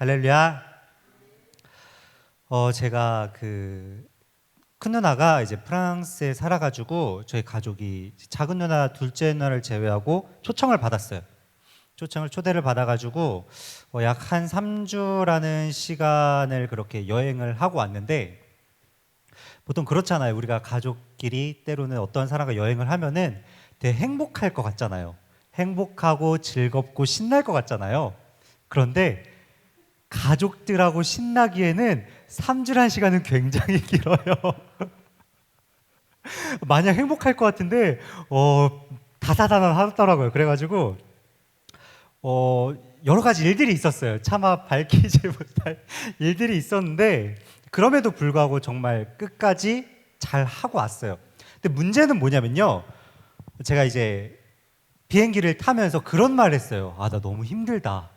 할렐루야. 제가 큰 누나가 이제 프랑스에 살아가지고 저희 가족이 작은 누나, 둘째 누나를 제외하고 초청을 받았어요. 초대를 받아가지고 약 한 3주라는 시간을 그렇게 여행을 하고 왔는데, 보통 그렇잖아요. 우리가 가족끼리 때로는 어떤 사람과 여행을 하면은 되게 행복할 것 같잖아요. 행복하고 즐겁고 신날 것 같잖아요. 그런데 가족들하고 신나기에는 3주란 시간은 굉장히 길어요. 마냥 행복할 것 같은데 다사다난하더라고요. 그래가지고 여러 가지 일들이 있었어요. 차마 밝히지 못할 일들이 있었는데, 그럼에도 불구하고 정말 끝까지 잘 하고 왔어요. 근데 문제는 뭐냐면요, 제가 이제 비행기를 타면서 그런 말 했어요. 나 너무 힘들다.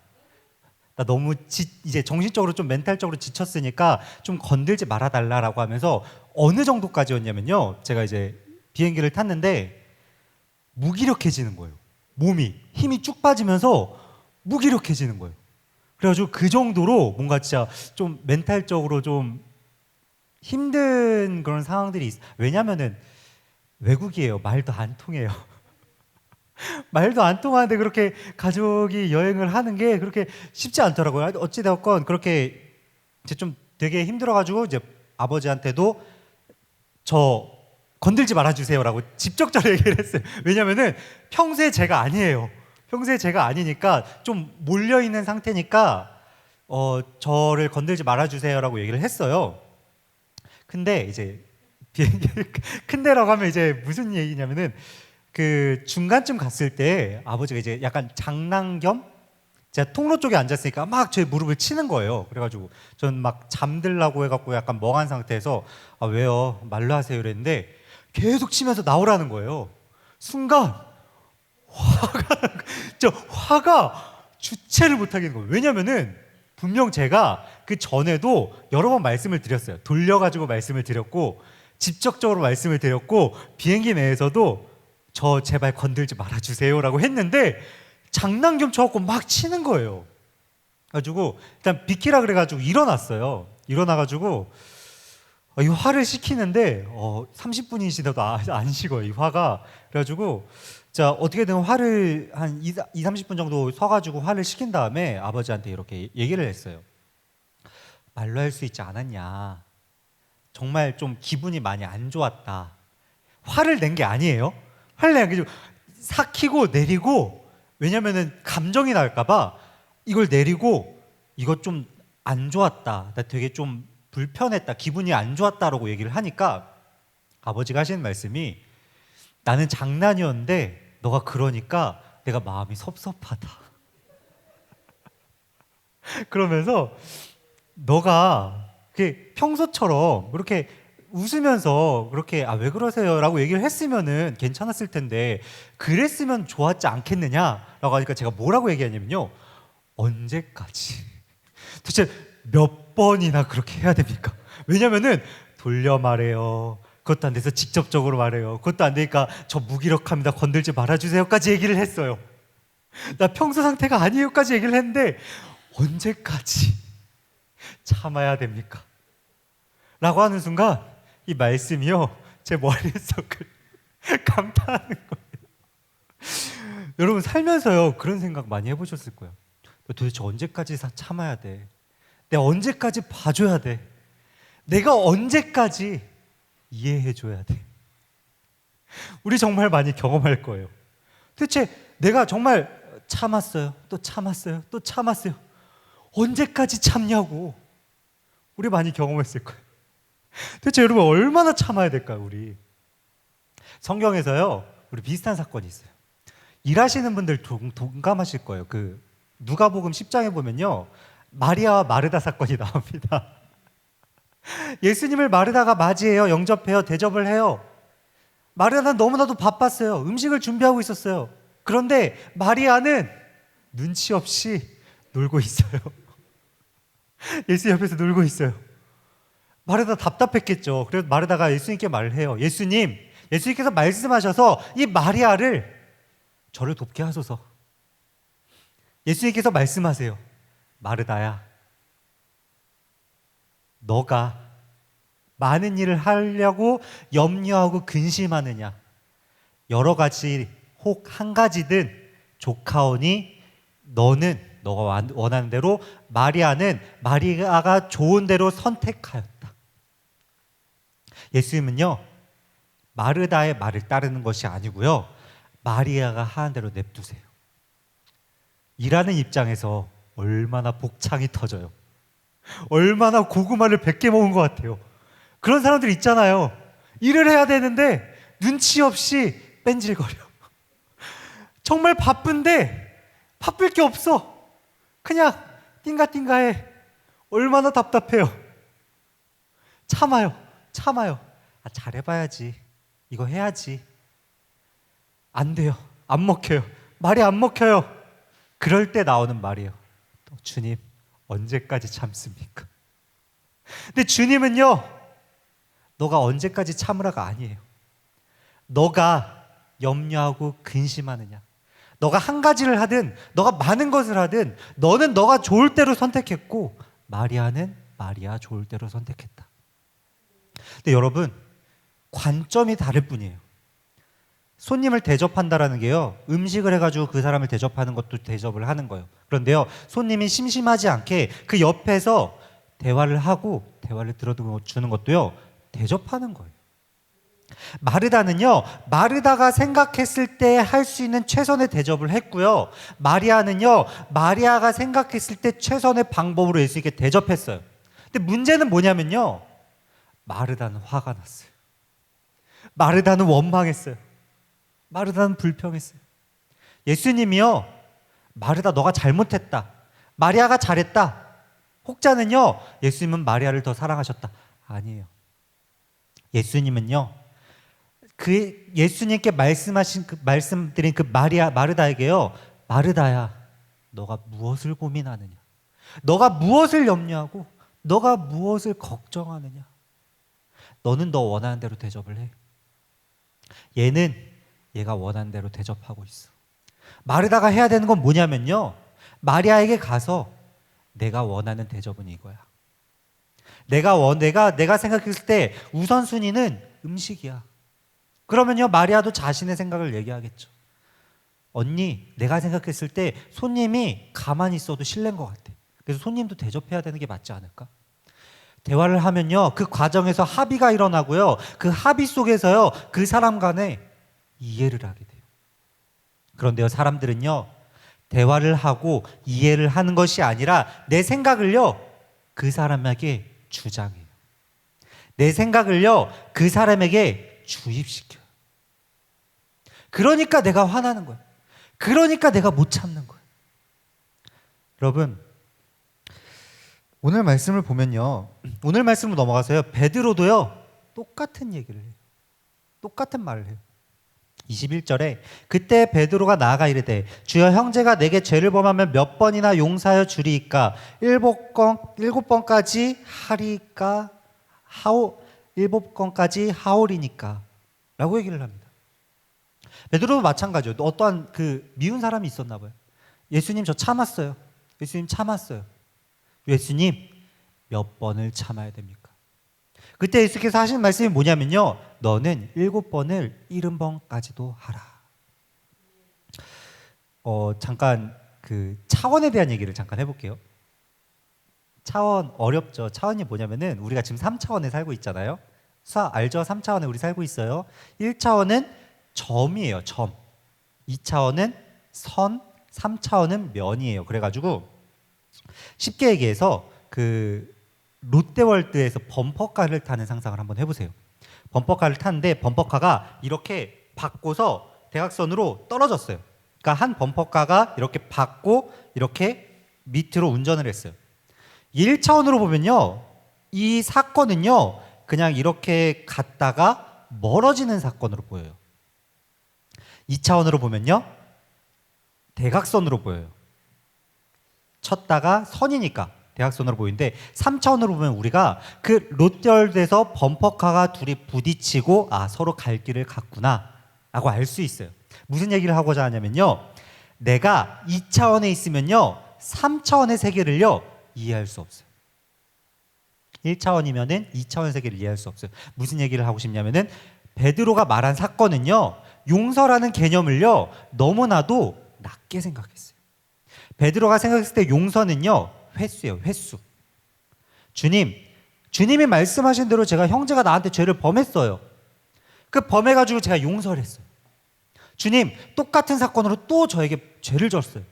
나 너무 이제 정신적으로 좀 멘탈적으로 지쳤으니까 좀 건들지 말아달라라고 하면서, 어느 정도까지였냐면요, 제가 이제 비행기를 탔는데 무기력해지는 거예요. 몸이 힘이 쭉 빠지면서 무기력해지는 거예요. 그래가지고 그 정도로 뭔가 진짜 좀 멘탈적으로 좀 힘든 그런 상황들이 왜냐면은 외국이에요. 말도 안 통해요. 말도 안 통하는데 그렇게 가족이 여행을 하는 게 그렇게 쉽지 않더라고요. 어찌되었건 그렇게 이제 좀 되게 힘들어가지고 이제 아버지한테도 저 건들지 말아주세요라고 직접적으로 얘기를 했어요. 왜냐면은 평소에 제가 아니에요. 평소에 제가 아니니까 좀 몰려있는 상태니까 저를 건들지 말아주세요라고 얘기를 했어요. 근데 이제 비행기 큰데라고 하면 이제 무슨 얘기냐면은, 그 중간쯤 갔을 때 아버지가 이제 약간 장난 겸 제가 통로 쪽에 앉았으니까 막 제 무릎을 치는 거예요. 그래가지고 전 막 잠들라고 해갖고 약간 멍한 상태에서 왜요? 말로 하세요 이랬는데 계속 치면서 나오라는 거예요. 순간 화가 주체를 못하겠는 거예요. 왜냐면은 분명 제가 그 전에도 여러 번 말씀을 드렸어요. 돌려가지고 말씀을 드렸고 직접적으로 말씀을 드렸고 비행기 내에서도 저 제발 건들지 말아주세요라고 했는데 장난 겸 쳐갖고 막 치는 거예요. 가지고 일단 비키라 그래가지고 일어났어요. 일어나가지고 이 화를 식히는데 30분이 지나도 안 식어요, 이 화가. 그래가지고 자, 어떻게든 화를 한 30분 정도 서가지고 화를 식힌 다음에 아버지한테 이렇게 얘기를 했어요. 말로 할 수 있지 않았냐. 정말 좀 기분이 많이 안 좋았다. 화를 낸 게 아니에요. 화를 낸 게 삭히고 내리고, 왜냐면은 감정이 날까봐 이걸 내리고, 이거 좀 안 좋았다. 나 되게 좀 불편했다. 기분이 안 좋았다라고 얘기를 하니까 아버지가 하시는 말씀이, 나는 장난이었는데 너가 그러니까 내가 마음이 섭섭하다. 그러면서 너가 평소처럼 그렇게 웃으면서 그렇게 왜 그러세요? 라고 얘기를 했으면은 괜찮았을 텐데 그랬으면 좋았지 않겠느냐라고 하니까 제가 뭐라고 얘기하냐면요, 언제까지? 도대체 몇 번이나 그렇게 해야 됩니까? 왜냐면은 돌려 말해요. 그것도 안 돼서 직접적으로 말해요. 그것도 안 되니까 저 무기력합니다. 건들지 말아주세요까지 얘기를 했어요. 나 평소 상태가 아니에요까지 얘기를 했는데 언제까지 참아야 됩니까? 라고 하는 순간 이 말씀이요, 제 머릿속을 강타하는 거예요. 여러분 살면서요 그런 생각 많이 해보셨을 거예요. 도대체 언제까지 참아야 돼? 내가 언제까지 봐줘야 돼? 내가 언제까지 이해해줘야 돼? 우리 정말 많이 경험할 거예요. 도대체 내가 정말 참았어요, 또 참았어요, 또 참았어요. 언제까지 참냐고. 우리 많이 경험했을 거예요. 도대체 여러분 얼마나 참아야 될까요? 우리 성경에서요 우리 비슷한 사건이 있어요. 일하시는 분들 동감하실 거예요. 누가복음 10장에 보면요, 마리아와 마르다 사건이 나옵니다. 예수님을 마르다가 맞이해요. 영접해요. 대접을 해요. 마리아는 너무나도 바빴어요. 음식을 준비하고 있었어요. 그런데 마리아는 눈치 없이 놀고 있어요. 예수 옆에서 놀고 있어요. 마르다 답답했겠죠. 그래서 마르다가 예수님께 말을 해요. 예수님께서 말씀하셔서 이 마리아를 저를 돕게 하소서. 예수님께서 말씀하세요. 마르다야, 너가 많은 일을 하려고 염려하고 근심하느냐? 여러 가지 혹 한 가지든 조카오니 너는 너가 원하는 대로 마리아는 마리아가 좋은 대로 선택하였다. 예수님은요, 마르다의 말을 따르는 것이 아니고요, 마리아가 하는 대로 냅두세요. 일하는 입장에서 얼마나 복창이 터져요. 얼마나 고구마를 100개 먹은 것 같아요. 그런 사람들 있잖아요. 일을 해야 되는데 눈치 없이 뺀질거려. 정말 바쁜데 바쁠 게 없어. 그냥 띵가띵가해. 얼마나 답답해요. 참아요. 잘해봐야지. 이거 해야지. 안 돼요. 안 먹혀요. 말이 안 먹혀요. 그럴 때 나오는 말이에요. 주님, 언제까지 참습니까? 근데 주님은요, 너가 언제까지 참으라가 아니에요. 너가 염려하고 근심하느냐, 너가 한 가지를 하든 너가 많은 것을 하든 너는 너가 좋을 대로 선택했고 마리아는 마리아 좋을 대로 선택했다. 근데 여러분, 관점이 다를 뿐이에요. 손님을 대접한다라는 게요, 음식을 해가지고 그 사람을 대접하는 것도 대접을 하는 거예요. 그런데요, 손님이 심심하지 않게 그 옆에서 대화를 하고 대화를 들어주는 것도요, 대접하는 거예요. 마르다는요, 마르다가 생각했을 때 할 수 있는 최선의 대접을 했고요, 마리아는요, 마리아가 생각했을 때 최선의 방법으로 예수님께 대접했어요. 근데 문제는 뭐냐면요, 마르다는 화가 났어요. 마르다는 원망했어요. 마르다는 불평했어요. 예수님이요, 마르다 너가 잘못했다, 마리아가 잘했다. 혹자는요, 예수님은 마리아를 더 사랑하셨다. 아니에요. 예수님은요, 예수님께 말씀드린 그 마르다에게요, 마르다야, 너가 무엇을 고민하느냐? 너가 무엇을 염려하고 너가 무엇을 걱정하느냐? 너는 너 원하는 대로 대접을 해. 얘가 원하는 대로 대접하고 있어. 마르다가 해야 되는 건 뭐냐면요, 마리아에게 가서 내가 원하는 대접은 이거야. 내가 생각했을 때 우선순위는 음식이야. 그러면요, 마리아도 자신의 생각을 얘기하겠죠. 언니, 내가 생각했을 때 손님이 가만히 있어도 실례인 것 같아. 그래서 손님도 대접해야 되는 게 맞지 않을까? 대화를 하면요, 그 과정에서 합의가 일어나고요, 그 합의 속에서요, 그 사람 간에 이해를 하게 돼요. 그런데요, 사람들은요, 대화를 하고 이해를 하는 것이 아니라 내 생각을요, 그 사람에게 주장해요. 내 생각을요, 그 사람에게 주입시켜요. 그러니까 내가 화나는 거예요. 그러니까 내가 못 참는 거예요. 여러분, 오늘 말씀을 보면요, 오늘 말씀으로 넘어가서요, 베드로도요, 똑같은 얘기를 해요. 똑같은 말을 해요. 21절에 그때 베드로가 나아가 이르되 주여, 형제가 내게 죄를 범하면 몇 번이나 용서하여 주리이까? 7번까지 하리까? 7번까지 하오리니까? 라고 얘기를 합니다. 베드로도 마찬가지예요. 어떠한 미운 사람이 있었나 봐요. 예수님, 저 참았어요. 예수님, 참았어요. 예수님, 몇 번을 참아야 됩니까? 그때 예수께서 하신 말씀이 뭐냐면요, 너는 7번을 70번까지도 하라. 잠깐 차원에 대한 얘기를 잠깐 해볼게요. 차원 어렵죠. 차원이 뭐냐면은 우리가 지금 3차원에 살고 있잖아요. 알죠? 3차원에 우리 살고 있어요. 1차원은 점이에요. 점. 2차원은 선, 3차원은 면이에요. 그래가지고 쉽게 얘기해서 롯데월드에서 범퍼카를 타는 상상을 한번 해보세요. 범퍼카를 타는데 범퍼카가 이렇게 받고서 대각선으로 떨어졌어요. 그러니까 한 범퍼카가 이렇게 받고 이렇게 밑으로 운전을 했어요. 1차원으로 보면요, 이 사건은요, 그냥 이렇게 갔다가 멀어지는 사건으로 보여요. 2차원으로 보면요, 대각선으로 보여요. 쳤다가 선이니까 대각선으로 보이는데, 3차원으로 보면 우리가 롯데월드에서 범퍼카가 둘이 부딪히고 서로 갈 길을 갔구나 라고 알 수 있어요. 무슨 얘기를 하고자 하냐면요, 내가 2차원에 있으면요 3차원의 세계를요 이해할 수 없어요. 1차원이면은 2차원 세계를 이해할 수 없어요. 무슨 얘기를 하고 싶냐면은 베드로가 말한 사건은요, 용서라는 개념을요 너무나도 낮게 생각했어요. 베드로가 생각했을 때 용서는요 횟수예요. 횟수. 주님이 말씀하신 대로 제가 형제가 나한테 죄를 범했어요. 그 범해가지고 제가 용서를 했어요. 주님, 똑같은 사건으로 또 저에게 죄를 졌어요.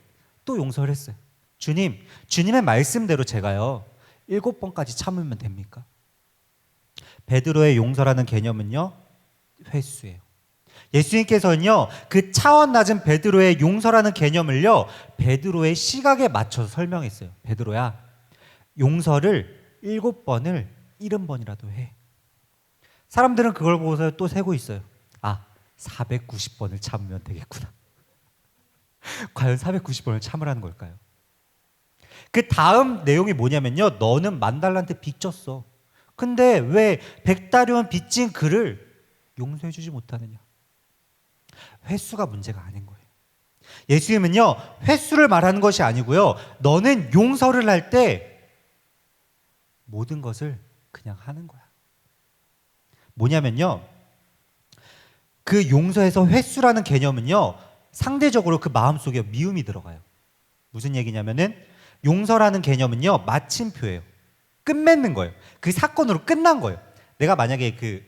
또 용서를 했어요. 주님의 말씀대로 제가요 7번까지 참으면 됩니까? 베드로의 용서라는 개념은요 횟수예요. 예수님께서는요 그 차원 낮은 베드로의 용서라는 개념을요 베드로의 시각에 맞춰서 설명했어요. 베드로야, 용서를 7번을 70번이라도 해. 사람들은 그걸 보고서 또 세고 있어요. 490번을 참으면 되겠구나. 과연 490번을 참으라는 걸까요? 그 다음 내용이 뭐냐면요, 너는 10,000달란트 빚 졌어. 근데 왜 100달러원 빚진 그를 용서해 주지 못하느냐? 횟수가 문제가 아닌 거예요. 예수님은요 횟수를 말하는 것이 아니고요, 너는 용서를 할 때 모든 것을 그냥 하는 거야. 뭐냐면요, 그 용서에서 횟수라는 개념은요 상대적으로 그 마음속에 미움이 들어가요. 무슨 얘기냐면은 용서라는 개념은요 마침표예요. 끝맺는 거예요. 그 사건으로 끝난 거예요. 내가 만약에 그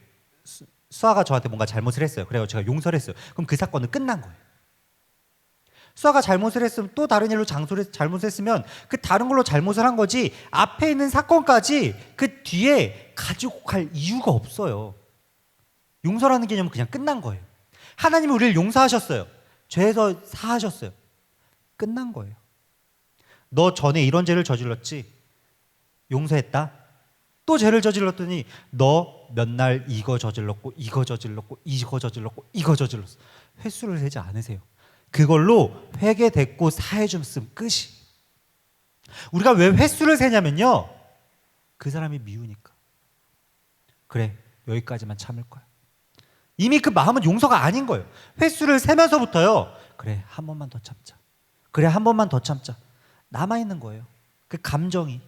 수아가 저한테 뭔가 잘못을 했어요. 그래서 제가 용서를 했어요. 그럼 그 사건은 끝난 거예요. 수아가 잘못을 했으면 또 다른 일로 잘못했으면 그 다른 걸로 잘못을 한 거지, 앞에 있는 사건까지 그 뒤에 가지고 갈 이유가 없어요. 용서라는 개념은 그냥 끝난 거예요. 하나님이 우리를 용서하셨어요. 죄에서 사하셨어요. 끝난 거예요. 너 전에 이런 죄를 저질렀지? 용서했다? 또 죄를 저질렀더니 너 몇 날 이거 저질렀고 이거 저질렀고 이거 저질렀고 이거 저질렀어. 횟수를 세지 않으세요. 그걸로 회개됐고 사해줬으면 끝이. 우리가 왜 횟수를 세냐면요, 그 사람이 미우니까. 그래, 여기까지만 참을 거야. 이미 그 마음은 용서가 아닌 거예요. 횟수를 세면서부터요, 그래 한 번만 더 참자, 그래 한 번만 더 참자, 남아있는 거예요. 그 감정이,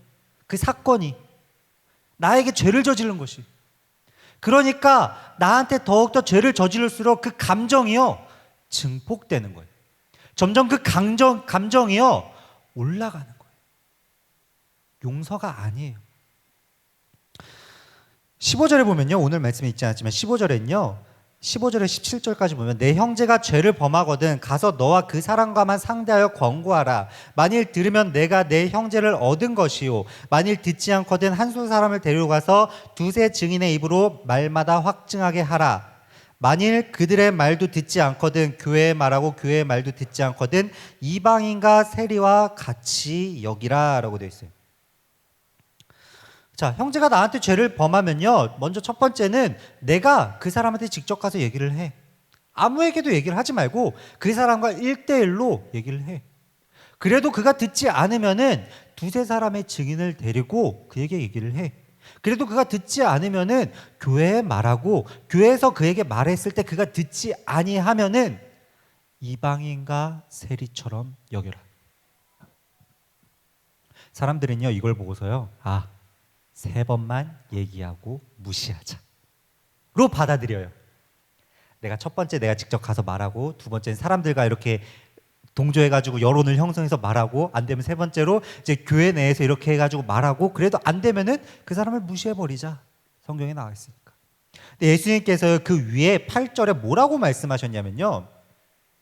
그 사건이 나에게 죄를 저지른 것이. 그러니까 나한테 더욱더 죄를 저지를수록 그 감정이요 증폭되는 거예요. 점점 그 감정이요 올라가는 거예요. 용서가 아니에요. 15절에 보면요, 오늘 말씀에 있지 않았지만 15절에 17절까지 보면, 내 형제가 죄를 범하거든 가서 너와 그 사람과만 상대하여 권고하라. 만일 들으면 내가 내 형제를 얻은 것이요, 만일 듣지 않거든 한솔 사람을 데려가서 두세 증인의 입으로 말마다 확증하게 하라. 만일 그들의 말도 듣지 않거든 교회의 말하고 교회의 말도 듣지 않거든 이방인과 세리와 같이 여기라 라고 되어 있어요. 자, 형제가 나한테 죄를 범하면요, 먼저 첫 번째는 내가 그 사람한테 직접 가서 얘기를 해. 아무에게도 얘기를 하지 말고 그 사람과 1대1로 얘기를 해. 그래도 그가 듣지 않으면은 두세 사람의 증인을 데리고 그에게 얘기를 해. 그래도 그가 듣지 않으면은 교회에 말하고, 교회에서 그에게 말했을 때 그가 듣지 아니하면은 이방인과 세리처럼 여겨라. 사람들은요 이걸 보고서요, 3번만 얘기하고 무시하자로 받아들여요. 내가 첫 번째 내가 직접 가서 말하고, 두 번째는 사람들과 이렇게 동조해가지고 여론을 형성해서 말하고, 안 되면 세 번째로 이제 교회 내에서 이렇게 해가지고 말하고, 그래도 안 되면은 그 사람을 무시해버리자. 성경에 나와 있으니까. 근데 예수님께서 그 위에 8절에 뭐라고 말씀하셨냐면요,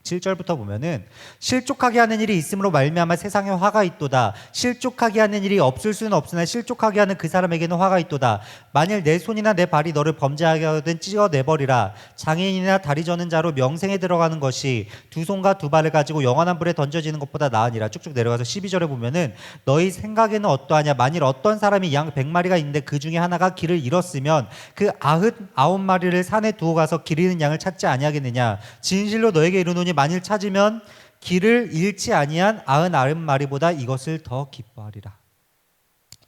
7절부터 보면은 실족하게 하는 일이 있음으로 말미암아 세상에 화가 있도다. 실족하게 하는 일이 없을 수는 없으나 실족하게 하는 그 사람에게는 화가 있도다. 만일 내 손이나 내 발이 너를 범죄하게 하거든 찢어내버리라. 장애인이나 다리 저는 자로 명생에 들어가는 것이 두 손과 두 발을 가지고 영원한 불에 던져지는 것보다 나으니라. 쭉쭉 내려가서 12절에 보면은 너희 생각에는 어떠하냐. 만일 어떤 사람이 양 100마리가 있는데 그 중에 하나가 길을 잃었으면 그 99마리를 산에 두어 가서 길 잃은 양을 찾지 아니하겠느냐. 진실로 너에게 이르노니 만일 찾으면 길을 잃지 아니한 99마리보다 이것을 더 기뻐하리라.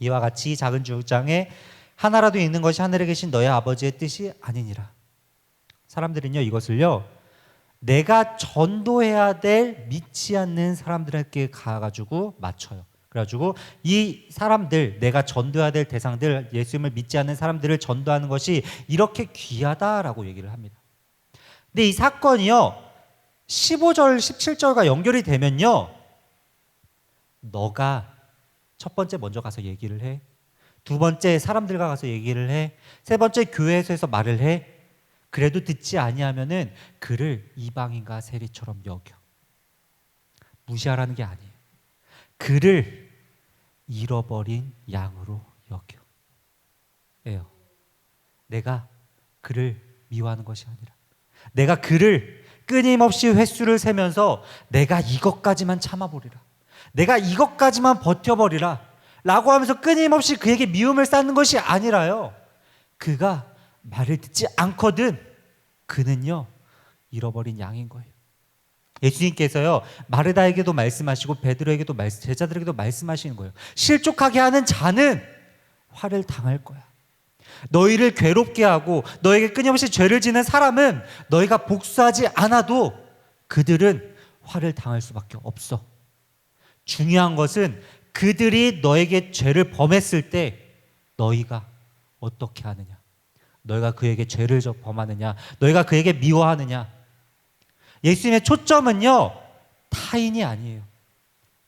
이와 같이 작은 주장에 하나라도 있는 것이 하늘에 계신 너의 아버지의 뜻이 아니니라. 사람들은요 이것을요, 내가 전도해야 될 믿지 않는 사람들에게 가가지고 맞춰요. 그래가지고 이 사람들, 내가 전도해야 될 대상들, 예수님을 믿지 않는 사람들을 전도하는 것이 이렇게 귀하다라고 얘기를 합니다. 근데 이 사건이요 15절 17절과 연결이 되면요, 너가 첫 번째 먼저 가서 얘기를 해, 두 번째 사람들과 가서 얘기를 해, 세 번째 교회에서 해서 말을 해. 그래도 듣지 아니하면은 그를 이방인과 세리처럼 여겨. 무시하라는 게 아니에요. 그를 잃어버린 양으로 여겨. 예요. 내가 그를 미워하는 것이 아니라, 내가 그를 끊임없이 횟수를 세면서 내가 이것까지만 참아보리라, 내가 이것까지만 버텨버리라 라고 하면서 끊임없이 그에게 미움을 쌓는 것이 아니라요, 그가 말을 듣지 않거든 그는요 잃어버린 양인 거예요. 예수님께서요 마르다에게도 말씀하시고 베드로에게도 제자들에게도 말씀하시는 거예요. 실족하게 하는 자는 화를 당할 거야. 너희를 괴롭게 하고 너에게 끊임없이 죄를 지는 사람은 너희가 복수하지 않아도 그들은 화를 당할 수밖에 없어. 중요한 것은 그들이 너에게 죄를 범했을 때 너희가 어떻게 하느냐, 너희가 그에게 죄를 범하느냐, 너희가 그에게 미워하느냐. 예수님의 초점은요 타인이 아니에요,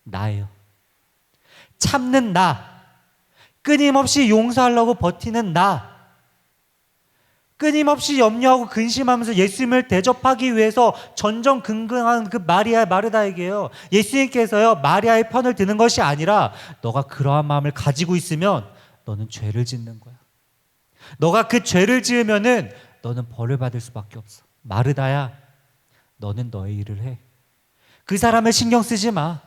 나예요. 참는 나, 끊임없이 용서하려고 버티는 나, 끊임없이 염려하고 근심하면서 예수님을 대접하기 위해서 전전긍긍한 그 마르다에게요 예수님께서요 마리아의 편을 드는 것이 아니라, 너가 그러한 마음을 가지고 있으면 너는 죄를 짓는 거야. 너가 그 죄를 지으면은 너는 벌을 받을 수밖에 없어. 마르다야, 너는 너의 일을 해. 그 사람을 신경 쓰지 마.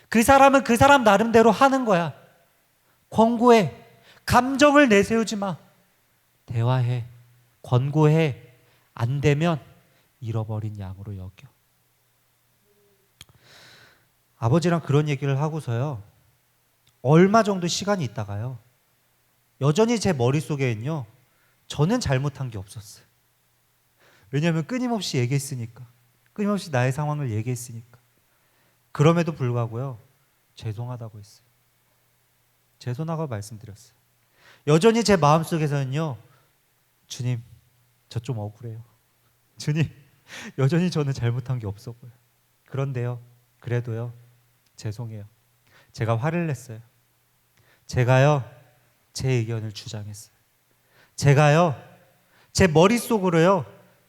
그 사람은 그 사람 나름대로 하는 거야. 권고해. 감정을 내세우지 마. 대화해. 권고해. 안 되면 잃어버린 양으로 여겨. 아버지랑 그런 얘기를 하고서요 얼마 정도 시간이 있다가요 여전히 제 머릿속에는요 저는 잘못한 게 없었어요. 왜냐하면 끊임없이 얘기했으니까, 끊임없이 나의 상황을 얘기했으니까. 그럼에도 불구하고요 죄송하다고 했어요. 죄송하다고 말씀드렸어요. 여전히 제 마음속에서는요 주님, 저 좀 억울해요. 주님, 여전히 저는 잘못한 게 없어 보여요. 그런데요 그래도요 죄송해요. 제가 화를 냈어요. 제가요 제 의견을 주장했어요. 제가요 제 머릿속으로요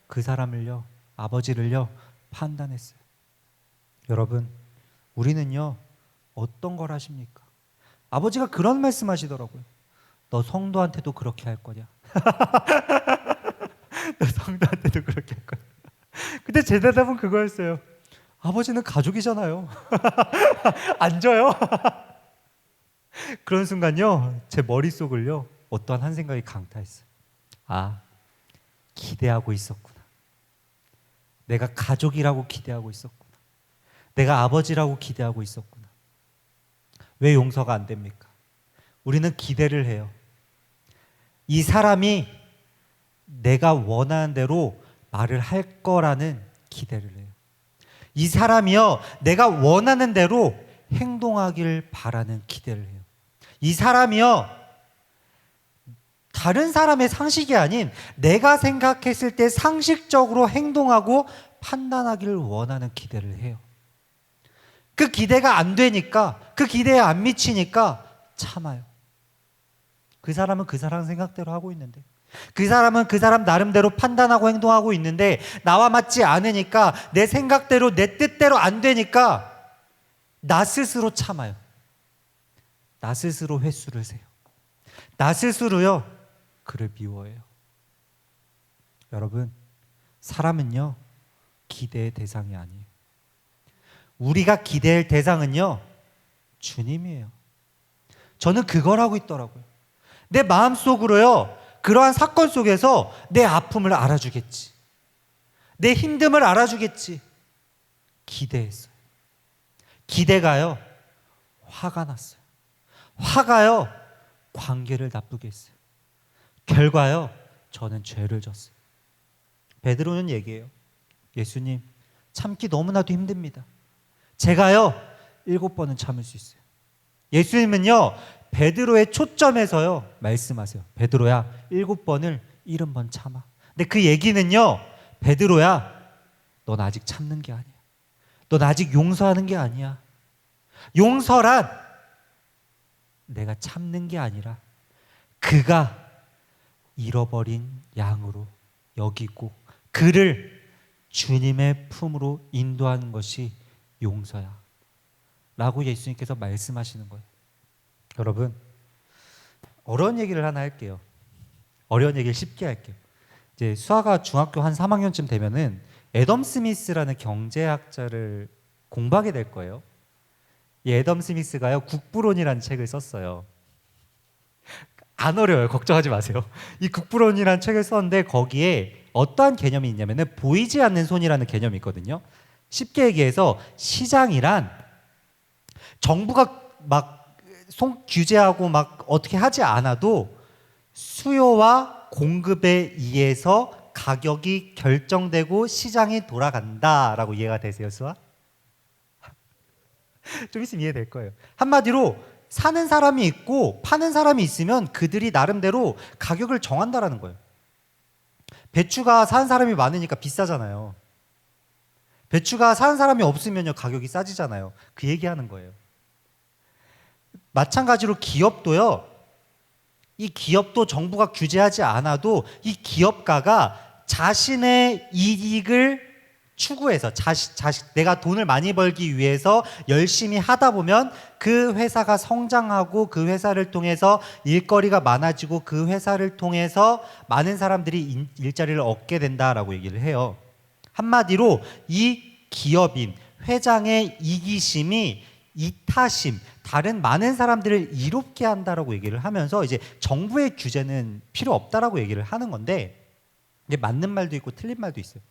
그 사람을요, 아버지를요 판단했어요. 여러분, 우리는요 어떤 걸 하십니까? 아버지가 그런 말씀 하시더라고요. 너 성도한테도 그렇게 할 거냐? 너 성도한테도 그렇게 할 거냐? 근데 제 대답은 그거였어요. 아버지는 가족이잖아요. 안 져요. 그런 순간요 제 머릿속을요 어떠한 한 생각이 강타했어요. 아, 기대하고 있었구나. 내가 가족이라고 기대하고 있었구나. 내가 아버지라고 기대하고 있었구나. 왜 용서가 안 됩니까? 우리는 기대를 해요. 이 사람이 내가 원하는 대로 말을 할 거라는 기대를 해요. 이 사람이요 내가 원하는 대로 행동하길 바라는 기대를 해요. 이 사람이요 다른 사람의 상식이 아닌 내가 생각했을 때 상식적으로 행동하고 판단하기를 원하는 기대를 해요. 그 기대가 안 되니까, 그 기대에 안 미치니까 참아요. 그 사람은 그 사람 생각대로 하고 있는데, 그 사람은 그 사람 나름대로 판단하고 행동하고 있는데 나와 맞지 않으니까, 내 생각대로 내 뜻대로 안 되니까 나 스스로 참아요. 나 스스로 횟수를 세요. 나 스스로요 그를 미워해요. 여러분, 사람은요 기대의 대상이 아니에요. 우리가 기대할 대상은요 주님이에요. 저는 그걸 하고 있더라고요. 내 마음속으로요 그러한 사건 속에서 내 아픔을 알아주겠지, 내 힘듦을 알아주겠지 기대했어요. 기대가요 화가 났어요. 화가요 관계를 나쁘게 했어요. 결과요 저는 죄를 졌어요. 베드로는 얘기해요. 예수님, 참기 너무나도 힘듭니다. 제가요 7번은 참을 수 있어요. 예수님은요, 베드로의 초점에서요 말씀하세요. 베드로야, 7번을 70번 참아. 근데 그 얘기는요, 베드로야, 넌 아직 참는 게 아니야. 넌 아직 용서하는 게 아니야. 용서란 내가 참는 게 아니라 그가 잃어버린 양으로 여기고 그를 주님의 품으로 인도하는 것이 용서야 라고 예수님께서 말씀하시는 거예요. 여러분, 어려운 얘기를 하나 할게요. 어려운 얘기를 쉽게 할게요. 이제 수아가 중학교 한 3학년쯤 되면은 애덤 스미스라는 경제학자를 공부하게 될 거예요. 이 애덤 스미스가요, 국부론이라는 책을 썼어요. 안 어려워요. 걱정하지 마세요. 이 국부론이라는 책을 썼는데 거기에 어떠한 개념이 있냐면은 보이지 않는 손이라는 개념이 있거든요. 쉽게 얘기해서 시장이란 정부가 막 규제하고 막 어떻게 하지 않아도 수요와 공급에 의해서 가격이 결정되고 시장이 돌아간다라고 이해가 되세요, 수아? 좀 있으면 이해될 거예요. 한마디로 사는 사람이 있고 파는 사람이 있으면 그들이 나름대로 가격을 정한다라는 거예요. 배추가 사는 사람이 많으니까 비싸잖아요. 배추가 사는 사람이 없으면요, 가격이 싸지잖아요. 그 얘기하는 거예요. 마찬가지로 기업도요, 이 기업도 정부가 규제하지 않아도 이 기업가가 자신의 이익을 추구해서 내가 돈을 많이 벌기 위해서 열심히 하다 보면 그 회사가 성장하고 그 회사를 통해서 일거리가 많아지고 그 회사를 통해서 많은 사람들이 일자리를 얻게 된다라고 얘기를 해요. 한마디로 이 기업인 회장의 이기심이 이타심, 다른 많은 사람들을 이롭게 한다라고 얘기를 하면서 이제 정부의 규제는 필요 없다라고 얘기를 하는 건데, 이게 맞는 말도 있고 틀린 말도 있어요.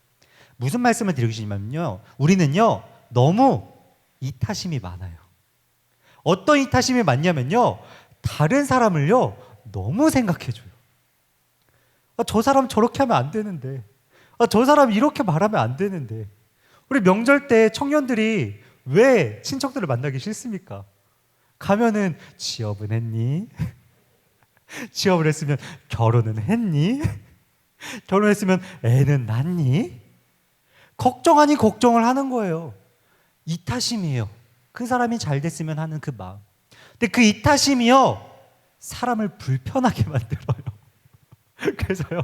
무슨 말씀을 드리고 싶냐면요, 우리는요 너무 이타심이 많아요. 어떤 이타심이 많냐면요, 다른 사람을요 너무 생각해줘요. 저 사람 저렇게 하면 안 되는데, 저 사람 이렇게 말하면 안 되는데. 우리 명절 때 청년들이 왜 친척들을 만나기 싫습니까? 가면은 취업은 했니? 취업을 했으면 결혼은 했니? 결혼했으면 애는 낳니? 걱정 아닌 걱정을 하는 거예요. 이타심이에요. 그 사람이 잘 됐으면 하는 그 마음. 근데 그 이타심이요, 사람을 불편하게 만들어요. 그래서요,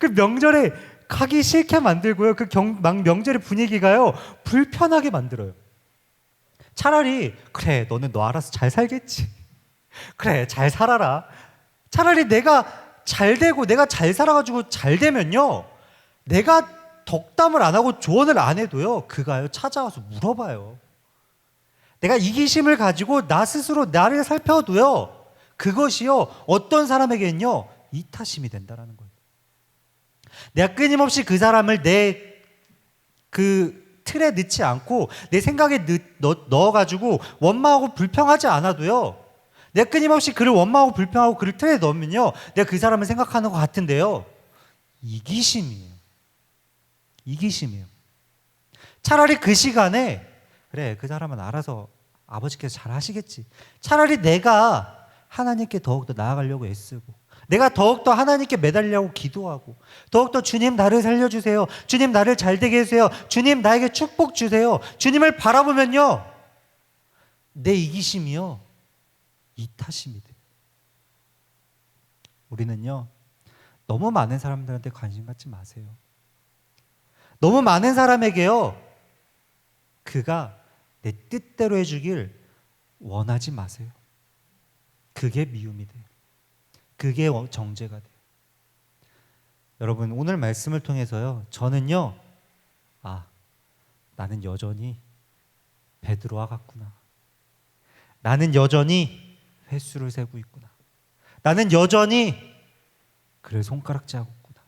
그 명절에 가기 싫게 만들고요, 그 명절의 분위기가요 불편하게 만들어요. 차라리 그래, 너는 너 알아서 잘 살겠지. 그래, 잘 살아라. 차라리 내가 잘 되고 내가 잘 살아가지고 잘 되면요, 내가 덕담을 안 하고 조언을 안 해도요, 그가요 찾아와서 물어봐요. 내가 이기심을 가지고 나 스스로 나를 살펴도요, 그것이요 어떤 사람에게는요 이타심이 된다라는 거예요. 내가 끊임없이 그 사람을 내 그 틀에 넣지 않고 내 생각에 넣어가지고 원망하고 불평하지 않아도요, 내가 끊임없이 그를 원망하고 불평하고 그를 틀에 넣으면요, 내가 그 사람을 생각하는 것 같은데요, 이기심이에요. 이기심이에요. 차라리 그 시간에 그래, 그 사람은 알아서 아버지께서 잘 하시겠지. 차라리 내가 하나님께 더욱더 나아가려고 애쓰고, 내가 더욱더 하나님께 매달리려고 기도하고, 더욱더 주님 나를 살려주세요, 주님 나를 잘되게 해주세요, 주님 나에게 축복 주세요, 주님을 바라보면요, 내 이기심이요 이타심이 돼요. 우리는요 너무 많은 사람들한테 관심 갖지 마세요. 너무 많은 사람에게요 그가 내 뜻대로 해주길 원하지 마세요. 그게 미움이 돼요. 그게 정죄가 돼요. 여러분, 오늘 말씀을 통해서요, 저는요, 나는 여전히 베드로와 같구나. 나는 여전히 횟수를 세고 있구나. 나는 여전히 그를 손가락질하고 있구나.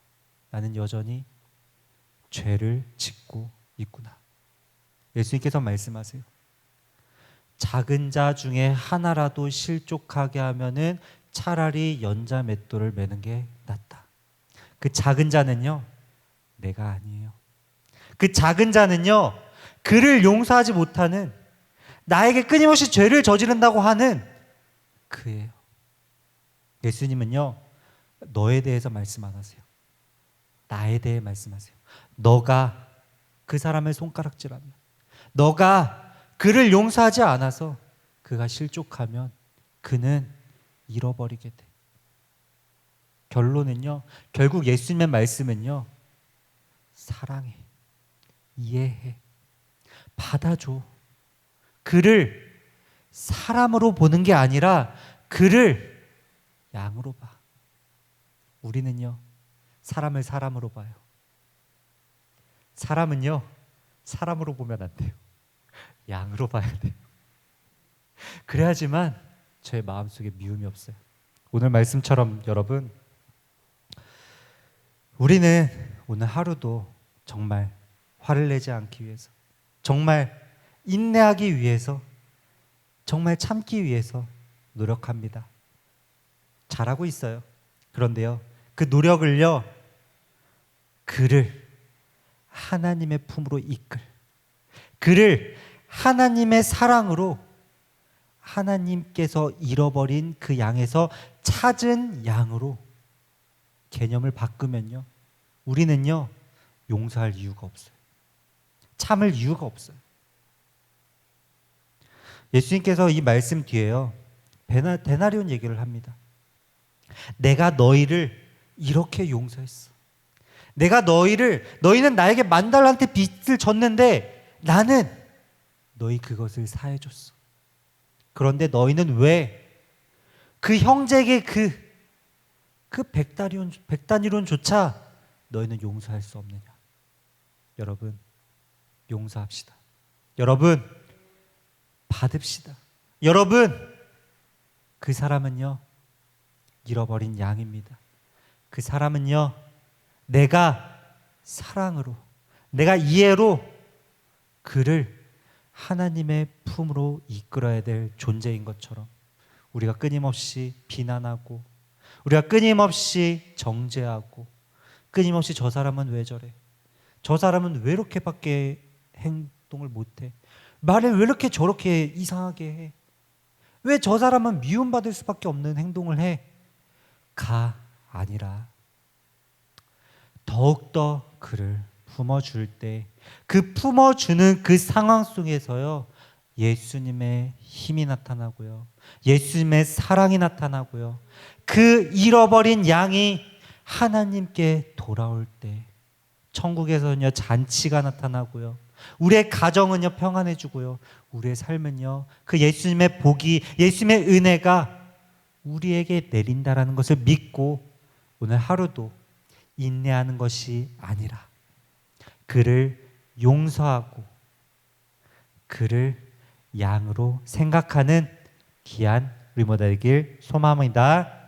나는 여전히 죄를 짓고 있구나. 예수님께서 말씀하세요. 작은 자 중에 하나라도 실족하게 하면은 차라리 연자 맷돌을 매는 게 낫다. 그 작은 자는요, 내가 아니에요. 그 작은 자는요, 그를 용서하지 못하는, 나에게 끊임없이 죄를 저지른다고 하는 그예요. 예수님은요, 너에 대해서 말씀 안 하세요. 나에 대해 말씀하세요. 너가 그 사람의 손가락질하면, 너가 그를 용서하지 않아서 그가 실족하면 그는 잃어버리게 돼. 결론은요, 결국 예수님의 말씀은요, 사랑해, 이해해, 받아줘. 그를 사람으로 보는 게 아니라 그를 양으로 봐. 우리는요, 사람을 사람으로 봐요. 사람은요, 사람으로 보면 안 돼요. 양으로 봐야 돼요. 그래야지만 저의 마음속에 미움이 없어요. 오늘 말씀처럼 여러분, 우리는 오늘 하루도 정말 화를 내지 않기 위해서, 정말 인내하기 위해서, 정말 참기 위해서 노력합니다. 잘하고 있어요. 그런데요, 그 노력을요, 그를 하나님의 품으로 이끌, 그를 하나님의 사랑으로, 하나님께서 잃어버린 그 양에서 찾은 양으로 개념을 바꾸면요, 우리는요, 용서할 이유가 없어요. 참을 이유가 없어요. 예수님께서 이 말씀 뒤에요, 데나리온 얘기를 합니다. 내가 너희를 이렇게 용서했어. 내가 너희는 나에게 10,000달란트 빚을 졌는데 나는 너희 그것을 사해줬어. 그런데 너희는 왜 그 형제에게 그 백단위론조차 너희는 용서할 수 없느냐? 여러분, 용서합시다. 여러분, 받읍시다. 여러분, 그 사람은요, 잃어버린 양입니다. 그 사람은요, 내가 사랑으로, 내가 이해로 그를 하나님의 품으로 이끌어야 될 존재인 것처럼 우리가 끊임없이 비난하고, 우리가 끊임없이 정죄하고, 끊임없이 저 사람은 왜 저래? 저 사람은 왜 이렇게밖에 행동을 못해? 말을 왜 이렇게 저렇게 이상하게 해? 왜 저 사람은 미움받을 수밖에 없는 행동을 해? 가 아니라 더욱더 그를 품어줄 때, 그 품어주는 그 상황 속에서요, 예수님의 힘이 나타나고요, 예수님의 사랑이 나타나고요, 그 잃어버린 양이 하나님께 돌아올 때 천국에서는요, 잔치가 나타나고요, 우리의 가정은요, 평안해지고요, 우리의 삶은요, 그 예수님의 복이, 예수님의 은혜가 우리에게 내린다라는 것을 믿고 오늘 하루도 인내하는 것이 아니라 그를 용서하고 그를 양으로 생각하는 귀한 우리 모두 되길 소망합니다.